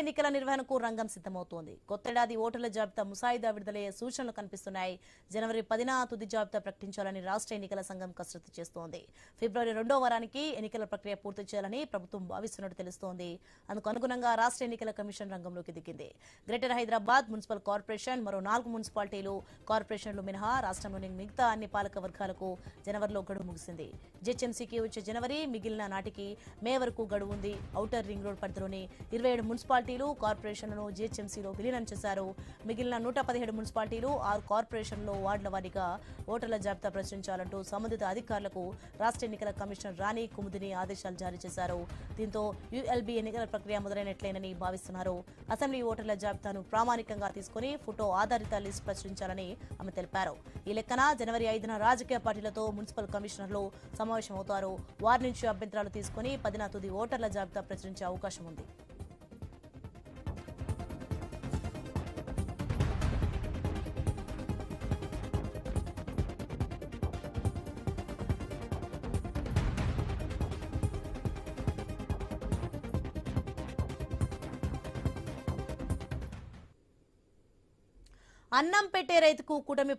ఎన్నికల నిర్వహణకు రంగం సిద్ధమవుతోంది. కొత్తేడాది ఓటర్ల జాబితా ముసాయిదా విడుదలయ్యే సూచనలు కనిపిస్తున్నాయి. జనవరి 10న తుది జాబితా ప్రకటించాలని రాష్ట్ర ఎన్నికల సంఘం కసరత్తు చేస్తోంది. ఫిబ్రవరి 2వ వారానికి ఎన్నికల ప్రక్రియ పూర్తి చేయాలని ప్రభుత్వం భావిస్తున్నట్టు తెలుస్తోంది. అందుకు అనుగుణంగా రాష్ట్ర ఎన్నికల కమిషన్ రంగంలోకి దిగింది. గ్రేటర్ హైదరాబాద్ మున్సిపల్ కార్పొరేషన్, మరో 4 మున్సిపాలిటీలు, కార్పొరేషన్లు మినహా రాష్ట్రంలోని మిగతా అన్ని పాలక వర్గాలకు జనవరిలో గడువు ముగిసింది. జీహెచ్ఎంసీకి వచ్చే జనవరి, మిగిలిన నాటికి మే వరకు గడువు ఉంది. ఔటర్ రింగ్ రోడ్ పరిధిలోని 27 మున్సిపాలిటీలు, కార్పొరేషన్లను జీహెచ్ఎంసీలో విలీనం చేశారు. మిగిలిన 117 మున్సిపాలిటీలు, 6 కార్పొరేషన్లలో వార్డుల వారీగా ఓటర్ల జాబితా ప్రచురించాలంటూ సంబంధిత అధికారులకు రాష్ట్ర ఎన్నికల కమిషనర్ రాణి కుముదిని ఆదేశాలు జారీ చేశారు. దీంతో యూఎల్బీ ఎన్నికల ప్రక్రియ మొదలైనట్లేనని భావిస్తున్నారు. అసెంబ్లీ ఓటర్ల జాబితాను ప్రామాణికంగా తీసుకుని ఫోటో ఆధారిత లిస్టు ప్రచురించాలని ఆమె తెలిపారు. ఈ లెక్కన జనవరి 5న రాజకీయ పార్టీలతో మున్సిపల్ కమిషనర్లు సమావేశమవుతారు. వారి నుంచి అభ్యంతరాలు తీసుకుని 10న తుది ఓటర్ల జాబితా ప్రచురించే అవకాశం ఉంది. అన్నం పెట్టే రైతుకు కూటమి